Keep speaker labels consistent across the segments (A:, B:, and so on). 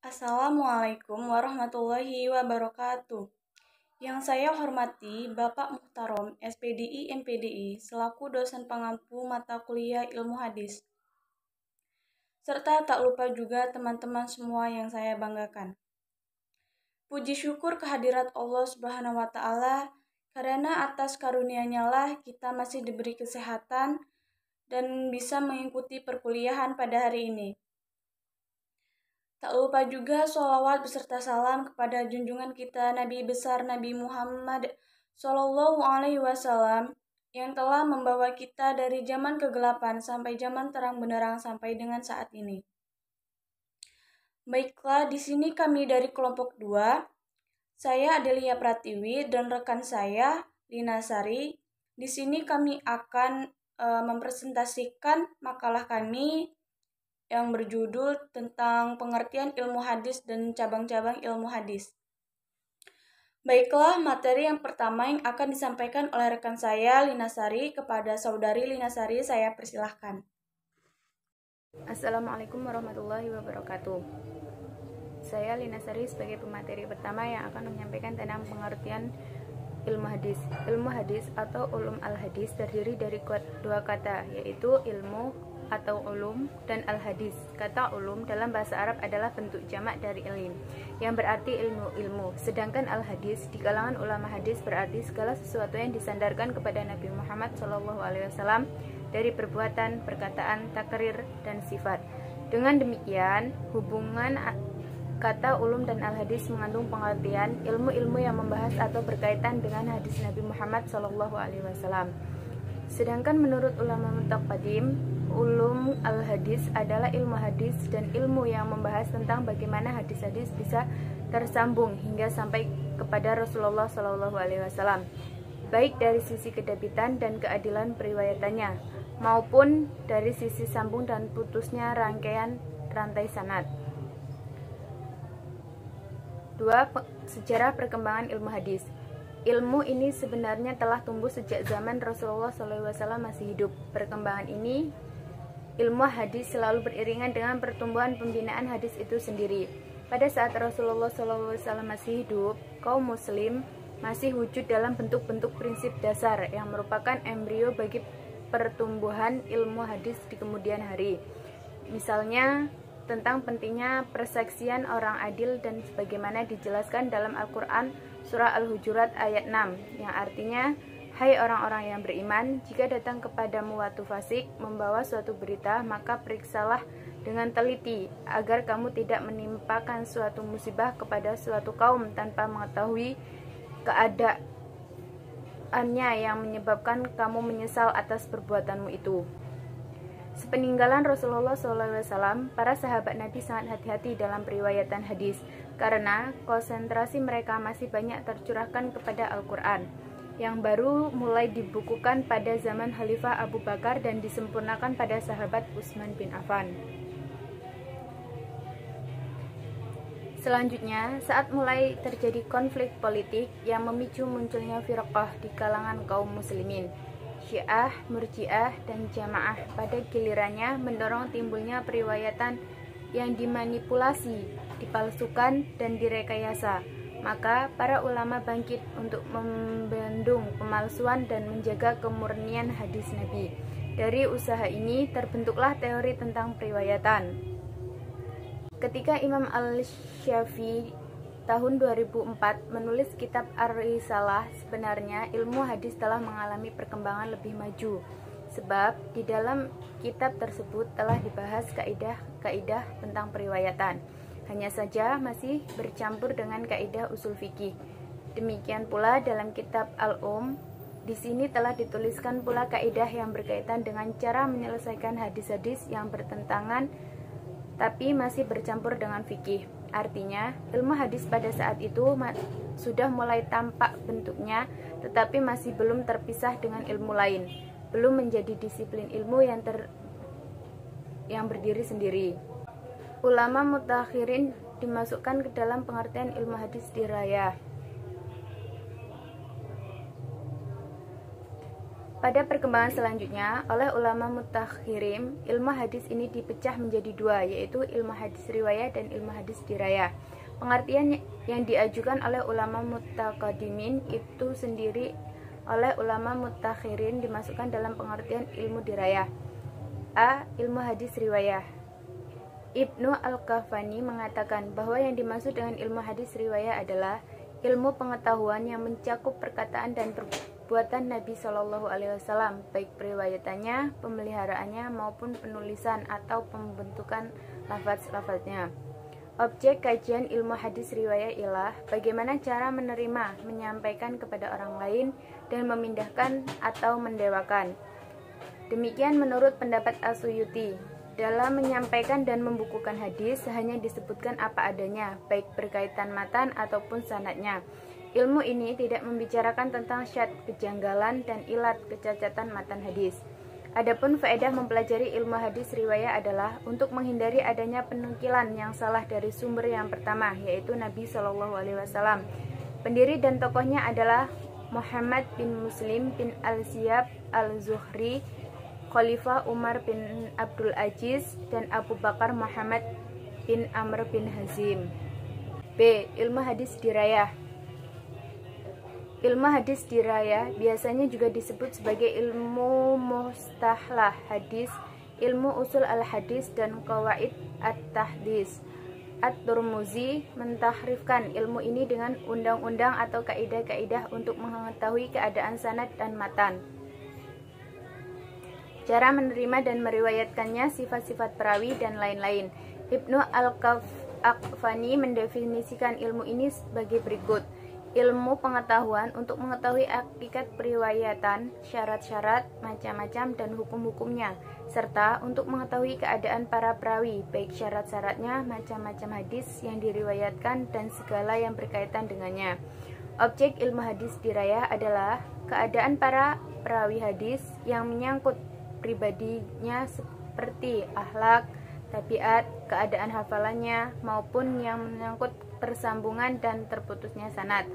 A: Assalamualaikum warahmatullahi wabarakatuh. Yang saya hormati Bapak Muhtarom, SPDI MPDI, selaku dosen pengampu mata kuliah Ilmu Hadis. Serta tak lupa juga teman-teman semua yang saya banggakan. Puji syukur kehadirat Allah Subhanahu wa Ta'ala, karena atas karunia-Nya lah kita masih diberi kesehatan dan bisa mengikuti perkuliahan pada hari ini. Tak lupa juga sholawat beserta salam kepada junjungan kita Nabi besar Nabi Muhammad Sallallahu Alaihi Wasallam yang telah membawa kita dari zaman kegelapan sampai zaman terang benderang sampai dengan saat ini. Baiklah, di sini kami dari kelompok 2. Saya Adelia Pratiwi dan rekan saya Lina Sari. Di sini kami akan mempresentasikan makalah kami yang berjudul tentang pengertian ilmu hadis dan cabang-cabang ilmu hadis. Baiklah, materi yang pertama yang akan disampaikan oleh rekan saya Lina Sari kepada saudari Lina Sari, saya persilahkan.
B: Assalamualaikum warahmatullahi wabarakatuh. Saya Lina Sari sebagai pemateri pertama yang akan menyampaikan tentang pengertian ilmu hadis. Ilmu hadis atau ulum al-hadis terdiri dari dua kata, yaitu ilmu atau ulum dan al-hadis. Kata ulum dalam bahasa Arab adalah bentuk jamak dari ilim, yang berarti ilmu-ilmu. Sedangkan al-hadis di kalangan ulama hadis berarti segala sesuatu yang disandarkan kepada Nabi Muhammad SAW dari perbuatan, perkataan, takrir, dan sifat. Dengan demikian, hubungan kata ulum dan al-hadis mengandung pengertian ilmu-ilmu yang membahas atau berkaitan dengan hadis Nabi Muhammad SAW. Sedangkan menurut ulama mutaqaddim, ulum al-hadis adalah ilmu hadis dan ilmu yang membahas tentang bagaimana hadis-hadis bisa tersambung hingga sampai kepada Rasulullah SAW, baik dari sisi kedabitan dan keadilan periwayatannya, maupun dari sisi sambung dan putusnya rangkaian rantai sanad. 2. Sejarah perkembangan ilmu hadis. Ilmu ini sebenarnya telah tumbuh sejak zaman Rasulullah SAW masih hidup. Perkembangan ini, ilmu hadis selalu beriringan dengan pertumbuhan pembinaan hadis itu sendiri. Pada saat Rasulullah SAW masih hidup, kaum muslim masih wujud dalam bentuk-bentuk prinsip dasar yang merupakan embrio bagi pertumbuhan ilmu hadis di kemudian hari. Misalnya, tentang pentingnya persaksian orang adil dan sebagaimana dijelaskan dalam Al-Quran surah Al-Hujurat ayat 6 yang artinya, hai orang-orang yang beriman, jika datang kepadamu watu fasik membawa suatu berita, maka periksalah dengan teliti agar kamu tidak menimpakan suatu musibah kepada suatu kaum tanpa mengetahui keadaannya yang menyebabkan kamu menyesal atas perbuatanmu itu. Sepeninggalan Rasulullah SAW, para sahabat Nabi sangat hati-hati dalam periwayatan hadis karena konsentrasi mereka masih banyak tercurahkan kepada Al-Quran yang baru mulai dibukukan pada zaman Khalifah Abu Bakar dan disempurnakan pada sahabat Utsman bin Affan. Selanjutnya, saat mulai terjadi konflik politik yang memicu munculnya firqah di kalangan kaum muslimin, Syiah, Murji'ah, dan Jamaah pada gilirannya mendorong timbulnya periwayatan yang dimanipulasi, dipalsukan, dan direkayasa. Maka para ulama bangkit untuk membendung pemalsuan dan menjaga kemurnian hadis Nabi. Dari usaha ini terbentuklah teori tentang periwayatan. Ketika Imam Al-Syafi'i tahun 2004 menulis kitab Ar-Risalah, sebenarnya ilmu hadis telah mengalami perkembangan lebih maju, sebab di dalam kitab tersebut telah dibahas kaidah-kaidah tentang periwayatan. Hanya saja masih bercampur dengan kaidah usul fikih. Demikian pula dalam kitab Al-Um, di sini telah dituliskan pula kaidah yang berkaitan dengan cara menyelesaikan hadis-hadis yang bertentangan tapi masih bercampur dengan fikih. Artinya, ilmu hadis pada saat itu sudah mulai tampak bentuknya, tetapi masih belum terpisah dengan ilmu lain, belum menjadi disiplin ilmu yang berdiri sendiri. Ulama mutakhirin dimasukkan ke dalam pengertian ilmu hadis dirayah. Pada perkembangan selanjutnya, oleh ulama mutakhirin, ilmu hadis ini dipecah menjadi dua, yaitu ilmu hadis riwayah dan ilmu hadis dirayah. Pengertian yang diajukan oleh ulama mutaqaddimin itu sendiri oleh ulama mutakhirin dimasukkan dalam pengertian ilmu dirayah. A. Ilmu hadis riwayah. Ibnu Al-Kahfani mengatakan bahwa yang dimaksud dengan ilmu hadis riwayah adalah ilmu pengetahuan yang mencakup perkataan dan perbuatan Nabi Shallallahu Alaihi Wasallam, baik periwayatannya, pemeliharaannya, maupun penulisan atau pembentukan lafaz-lafaznya. Objek kajian ilmu hadis riwayah ialah bagaimana cara menerima, menyampaikan kepada orang lain, dan memindahkan atau mendewakan. Demikian menurut pendapat As-Suyuti. Dalam menyampaikan dan membukukan hadis hanya disebutkan apa adanya, baik berkaitan matan ataupun sanadnya. Ilmu ini tidak membicarakan tentang syad, kejanggalan, dan ilat kecacatan matan hadis. Adapun faedah mempelajari ilmu hadis riwayah adalah untuk menghindari adanya penukilan yang salah dari sumber yang pertama, yaitu Nabi Shallallahu Alaihi Wasallam. Pendiri dan tokohnya adalah Muhammad bin Muslim bin Al-Syab Al-Zuhri, Khalifah Umar bin Abdul Aziz, dan Abu Bakar Muhammad bin Amr bin Hazim. B. Ilmu hadis dirayah. Ilmu hadis dirayah biasanya juga disebut sebagai ilmu mustalah hadis, ilmu usul al-hadis, dan qawaid at-tahdis. At-Tirmizi mentahrifkan ilmu ini dengan undang-undang atau kaidah-kaidah untuk mengetahui keadaan sanad dan matan, cara menerima dan meriwayatkannya, sifat-sifat perawi, dan lain-lain. Ibnu Al-Kahfani mendefinisikan ilmu ini sebagai berikut. Ilmu pengetahuan untuk mengetahui hakikat periwayatan, syarat-syarat, macam-macam, dan hukum-hukumnya, serta untuk mengetahui keadaan para perawi, baik syarat-syaratnya, macam-macam hadis yang diriwayatkan, dan segala yang berkaitan dengannya. Objek ilmu hadis dirayah adalah keadaan para perawi hadis yang menyangkut pribadinya seperti akhlak, tabiat, keadaan hafalannya, maupun yang menyangkut persambungan dan terputusnya sanad,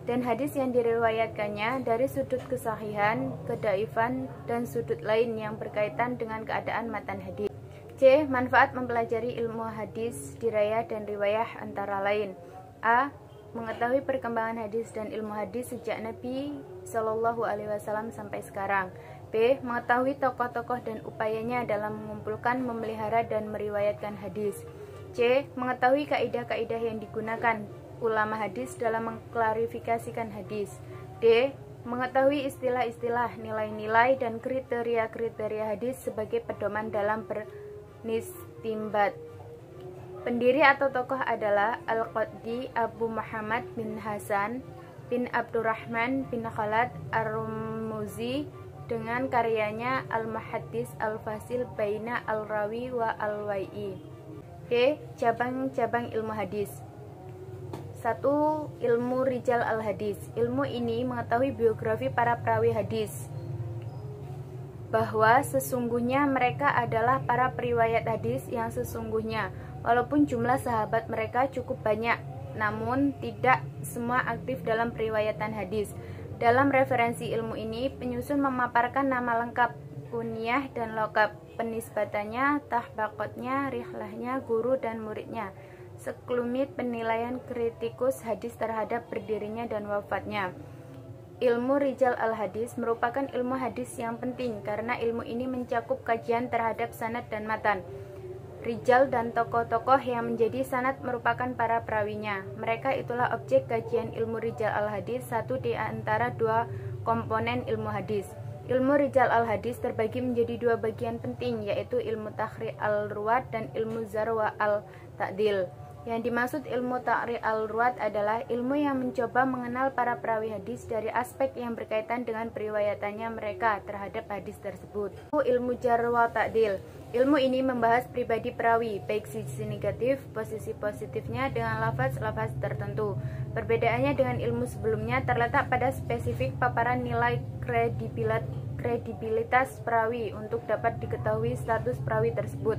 B: dan hadis yang diriwayatkannya dari sudut kesahihan, kedaifan, dan sudut lain yang berkaitan dengan keadaan matan hadis. C. Manfaat mempelajari ilmu hadis dirayah dan riwayah antara lain: A. Mengetahui perkembangan hadis dan ilmu hadis sejak Nabi Shallallahu Alaihi Wasallam sampai sekarang. B. Mengetahui tokoh-tokoh dan upayanya dalam mengumpulkan, memelihara, dan meriwayatkan hadis. C. Mengetahui kaidah-kaidah yang digunakan ulama hadis dalam mengklarifikasikan hadis. D. Mengetahui istilah-istilah, nilai-nilai, dan kriteria-kriteria hadis sebagai pedoman dalam beristimbat. Pendiri atau tokoh adalah Al-Qadhi Abu Muhammad bin Hasan bin Abdurrahman bin Khalad Ar-Rumuzi dengan karyanya Al-Muhaddis Al-Fasil Baina Al-Rawi wa Al-Wai'i. D. Cabang-cabang ilmu hadis. 1. Ilmu rijal al-hadis. Ilmu ini mengetahui biografi para perawi hadis, bahwa sesungguhnya mereka adalah para periwayat hadis yang sesungguhnya, walaupun jumlah sahabat mereka cukup banyak, namun tidak semua aktif dalam periwayatan hadis. Dalam referensi ilmu ini, penyusun memaparkan nama lengkap, kunyah, dan lokab, penisbatannya, tahbakotnya, rihlahnya, guru dan muridnya, sekelumit penilaian kritikus hadis terhadap berdirinya dan wafatnya. Ilmu rijal al-hadis merupakan ilmu hadis yang penting karena ilmu ini mencakup kajian terhadap sanad dan matan. Rijal dan tokoh-tokoh yang menjadi sanad merupakan para perawinya. Mereka itulah objek kajian ilmu rijal al-hadis, satu di antara dua komponen ilmu hadis. Ilmu rijal al-hadis terbagi menjadi dua bagian penting, yaitu ilmu takhri al-ruwat dan ilmu zarwa al-ta'dil. Yang dimaksud ilmu takhri al-ruwat adalah ilmu yang mencoba mengenal para perawi hadis dari aspek yang berkaitan dengan periwayatannya mereka terhadap hadis tersebut. Ilmu jarwa ta'dil. Ilmu ini membahas pribadi perawi, baik sisi negatif, posisi positifnya dengan lafaz-lafaz tertentu. Perbedaannya dengan ilmu sebelumnya terletak pada spesifik paparan nilai kredibilitas perawi untuk dapat diketahui status perawi tersebut.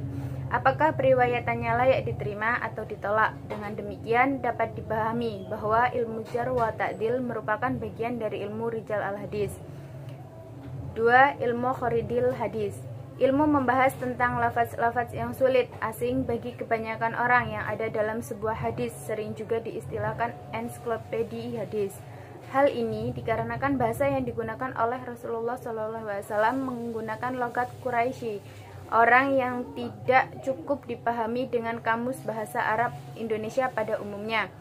B: Apakah periwayatannya layak diterima atau ditolak? Dengan demikian dapat dipahami bahwa ilmu jarh wa ta'dil merupakan bagian dari ilmu rijal al-hadis. 2. Ilmu khoridil hadis. Ilmu membahas tentang lafaz-lafaz yang sulit, asing bagi kebanyakan orang yang ada dalam sebuah hadis, sering juga diistilahkan ensiklopedi hadis. Hal ini dikarenakan bahasa yang digunakan oleh Rasulullah SAW menggunakan logat Quraisy, orang yang tidak cukup dipahami dengan kamus bahasa Arab Indonesia pada umumnya.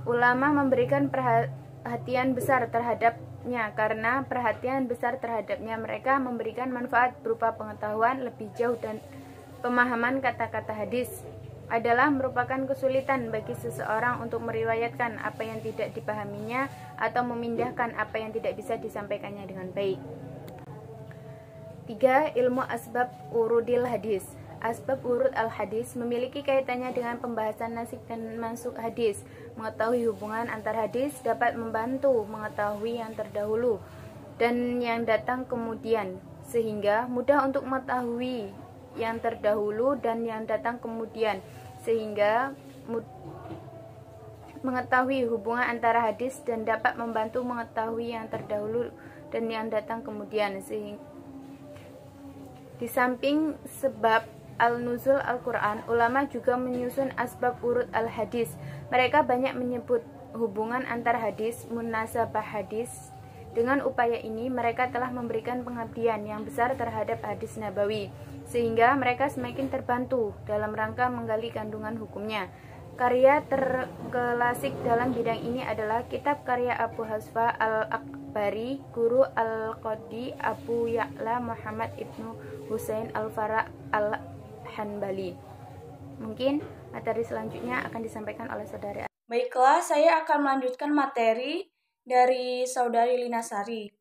B: Ulama memberikan perhatian besar terhadapnya karena perhatian besar terhadapnya mereka memberikan manfaat berupa pengetahuan lebih jauh dan pemahaman kata-kata hadis adalah merupakan kesulitan bagi seseorang untuk meriwayatkan apa yang tidak dipahaminya atau memindahkan apa yang tidak bisa disampaikannya dengan baik. 3. Ilmu asbab urudil hadis. Asbab urud al-hadis memiliki kaitannya dengan pembahasan nasik dan mansuk hadis. Mengetahui hubungan antar hadis dapat membantu mengetahui yang terdahulu dan yang datang kemudian, sehingga mudah untuk mengetahui yang terdahulu dan yang datang kemudian, sehingga mengetahui hubungan antara hadis dan dapat membantu mengetahui yang terdahulu dan yang datang kemudian. Di samping sebab al-nuzul Al-Quran, ulama juga menyusun asbab urut al-hadis. Mereka banyak menyebut hubungan antar hadis, munasabah hadis. Dengan upaya ini, mereka telah memberikan pengabdian yang besar terhadap hadis nabawi, sehingga mereka semakin terbantu dalam rangka menggali kandungan hukumnya. Karya terklasik dalam bidang ini adalah kitab karya Abu Hasfa al-Akbari, guru al-Qadi Abu Ya'la Muhammad ibnu Husain al-Fara' al-Hanbali. Mungkin materi selanjutnya akan disampaikan oleh saudari.
A: Baiklah, saya akan melanjutkan materi dari saudari Linasari,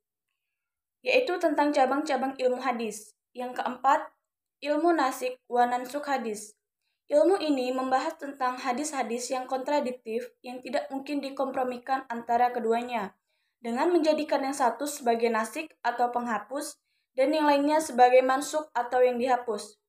A: yaitu tentang cabang-cabang ilmu hadis. Yang keempat, ilmu nasik wa nansuk hadis. Ilmu ini membahas tentang hadis-hadis yang kontradiktif yang tidak mungkin dikompromikan antara keduanya, dengan menjadikan yang satu sebagai nasik atau penghapus dan yang lainnya sebagai mansuk atau yang dihapus.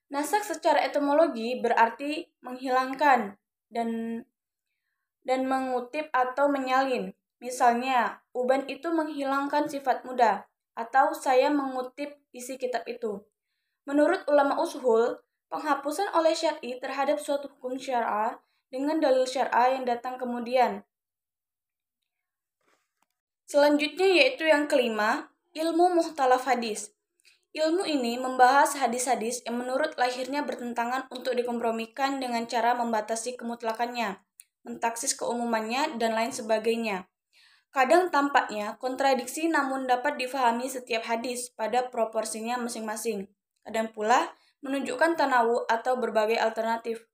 A: Nasak secara etimologi berarti menghilangkan dan mengutip atau menyalin. Misalnya, Uban itu menghilangkan sifat muda, atau saya mengutip isi kitab itu. Menurut ulama ushul, penghapusan oleh syar'i terhadap suatu hukum syar'a dengan dalil syar'a yang datang kemudian. Selanjutnya yaitu yang kelima, ilmu mukhtalaf hadis. Ilmu ini membahas hadis-hadis yang menurut lahirnya bertentangan untuk dikompromikan dengan cara membatasi kemutlakannya, mentaksis keumumannya, dan lain sebagainya. Kadang tampaknya kontradiksi namun dapat difahami setiap hadis pada proporsinya masing-masing. Kadang pula menunjukkan tanawu atau berbagai alternatif.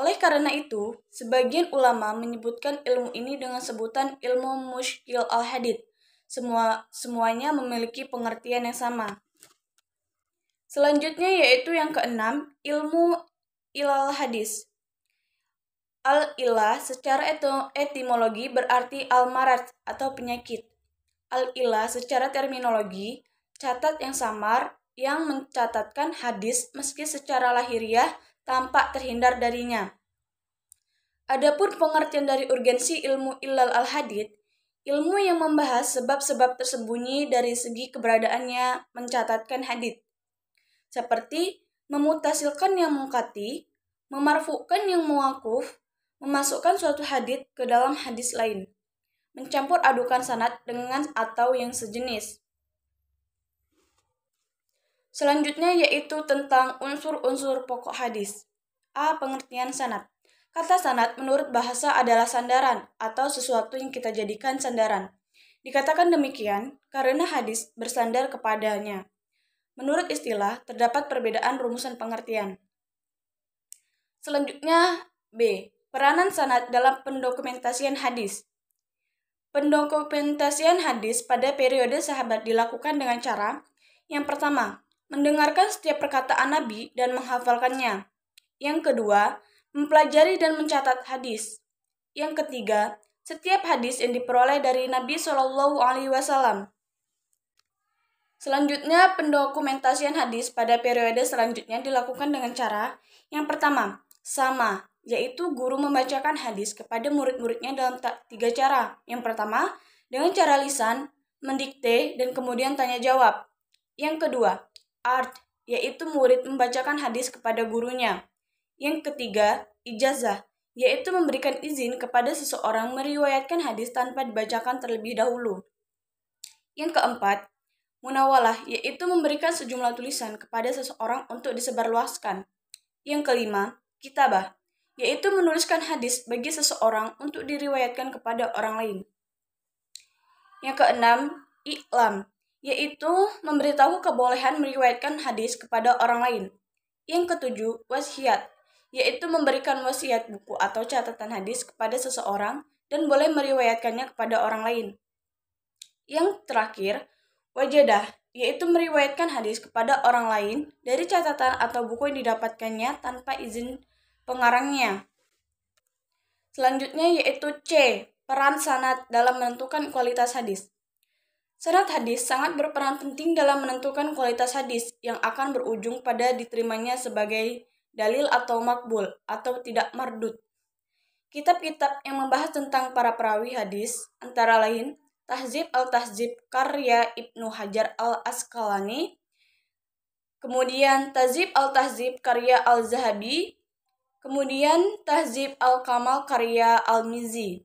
A: Oleh karena itu, sebagian ulama menyebutkan ilmu ini dengan sebutan ilmu mushkil al-hadith. Semuanya memiliki pengertian yang sama. Selanjutnya yaitu yang keenam, ilmu ilal hadis. Al-ilah secara etimologi berarti al-marad atau penyakit. Al-ilah secara terminologi, catat yang samar yang mencatatkan hadis meski secara lahiriah tampak terhindar darinya. Adapun pengertian dari urgensi ilmu ilal al-hadith, ilmu yang membahas sebab-sebab tersembunyi dari segi keberadaannya mencatatkan hadits, seperti memutasilkan yang mungkati, memarfu'kan yang muwaquf, memasukkan suatu hadits ke dalam hadis lain, mencampur adukan sanad dengan atau yang sejenis. Selanjutnya yaitu tentang unsur-unsur pokok hadis. A. Pengertian sanad. Kata sanad menurut bahasa adalah sandaran atau sesuatu yang kita jadikan sandaran. Dikatakan demikian karena hadis bersandar kepadanya. Menurut istilah, terdapat perbedaan rumusan pengertian. Selanjutnya B. Peranan sanad dalam pendokumentasian hadis. Pendokumentasian hadis pada periode sahabat dilakukan dengan cara yang pertama, mendengarkan setiap perkataan Nabi dan menghafalkannya. Yang kedua, mempelajari dan mencatat hadis. Yang ketiga, setiap hadis yang diperoleh dari Nabi SAW. Selanjutnya, pendokumentasian hadis pada periode selanjutnya dilakukan dengan cara yang pertama, sama, yaitu guru membacakan hadis kepada murid-muridnya dalam 3 cara. Yang pertama, dengan cara lisan, mendikte, dan kemudian tanya jawab. Yang kedua, art, yaitu murid membacakan hadis kepada gurunya. Yang ketiga, ijazah, yaitu memberikan izin kepada seseorang meriwayatkan hadis tanpa dibacakan terlebih dahulu. Yang keempat, munawalah, yaitu memberikan sejumlah tulisan kepada seseorang untuk disebarluaskan. Yang kelima, kitabah, yaitu menuliskan hadis bagi seseorang untuk diriwayatkan kepada orang lain. Yang keenam, iklam, yaitu memberitahu kebolehan meriwayatkan hadis kepada orang lain. Yang ketujuh, wasiat, yaitu memberikan wasiat buku atau catatan hadis kepada seseorang dan boleh meriwayatkannya kepada orang lain. Yang terakhir, wajadah, yaitu meriwayatkan hadis kepada orang lain dari catatan atau buku yang didapatkannya tanpa izin pengarangnya. Selanjutnya yaitu C, peran sanad dalam menentukan kualitas hadis. Sanad hadis sangat berperan penting dalam menentukan kualitas hadis yang akan berujung pada diterimanya sebagai dalil atau makbul atau tidak mardud. Kitab-kitab yang membahas tentang para perawi hadis antara lain Tahzib al-Tahzib karya Ibnu Hajar al-Asqalani, kemudian Tahzib al-Tahzib karya al-Zahabi, kemudian Tahzib al-Kamal karya al-Mizzi.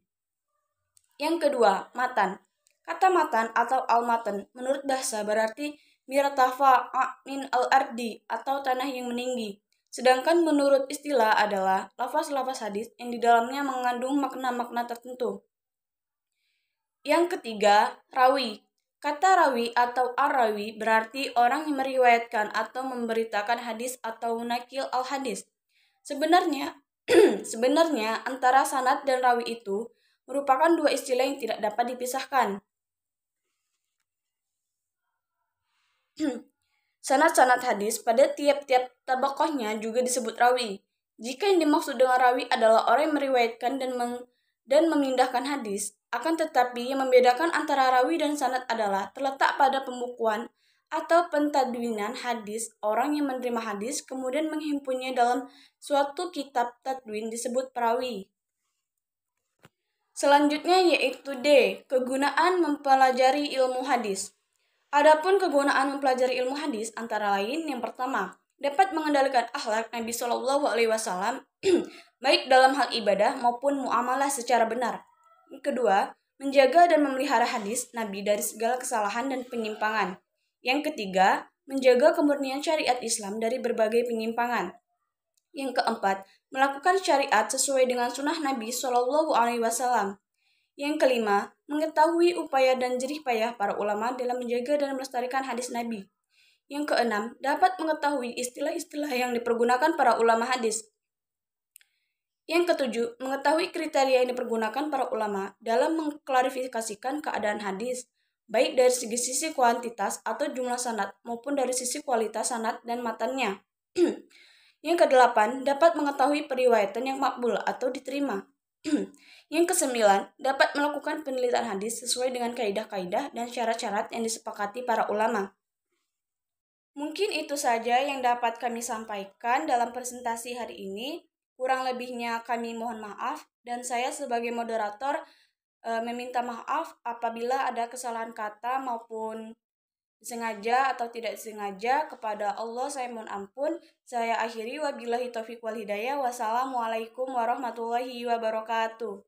A: Yang kedua, matan. Kata matan atau al-matan menurut bahasa berarti mirtafa min al-ardi atau tanah yang meninggi. Sedangkan menurut istilah adalah lafaz-lafaz hadis yang di dalamnya mengandung makna-makna tertentu. Yang ketiga, rawi. Kata rawi atau ar-rawi berarti orang yang meriwayatkan atau memberitakan hadis atau nakil al-hadis. Sebenarnya antara sanad dan rawi itu merupakan dua istilah yang tidak dapat dipisahkan. Sanad-sanad hadis pada tiap-tiap tabaqahnya juga disebut rawi. Jika yang dimaksud dengan rawi adalah orang yang meriwayatkan dan memindahkan hadis, akan tetapi yang membedakan antara rawi dan sanad adalah terletak pada pembukuan atau pentadwinan hadis. Orang yang menerima hadis kemudian menghimpunnya dalam suatu kitab tadwin disebut perawi. Selanjutnya yaitu D, kegunaan mempelajari ilmu hadis. Adapun kegunaan mempelajari ilmu hadis antara lain yang pertama, dapat mengendalikan akhlak Nabi Shallallahu Alaihi Wasallam baik dalam hal ibadah maupun muamalah secara benar. Yang kedua, menjaga dan memelihara hadis Nabi dari segala kesalahan dan penyimpangan. Yang ketiga, menjaga kemurnian syariat Islam dari berbagai penyimpangan. Yang keempat, melakukan syariat sesuai dengan sunnah Nabi Shallallahu Alaihi Wasallam. Yang kelima, mengetahui upaya dan jerih payah para ulama dalam menjaga dan melestarikan hadis Nabi. Yang keenam, dapat mengetahui istilah-istilah yang dipergunakan para ulama hadis. Yang ketujuh, mengetahui kriteria yang dipergunakan para ulama dalam mengklarifikasikan keadaan hadis, baik dari sisi kuantitas atau jumlah sanad maupun dari sisi kualitas sanad dan matannya. Yang kedelapan, dapat mengetahui periwayatan yang makbul atau diterima. Yang kesembilan, dapat melakukan penelitian hadis sesuai dengan kaidah-kaidah dan syarat-syarat yang disepakati para ulama. Mungkin itu saja yang dapat kami sampaikan dalam presentasi hari ini. Kurang lebihnya kami mohon maaf, dan saya sebagai moderator meminta maaf apabila ada kesalahan kata maupun sengaja atau tidak sengaja. Kepada Allah saya mohon ampun. Saya akhiri, wabillahi taufiq wal hidayah. Wassalamualaikum warahmatullahi wabarakatuh.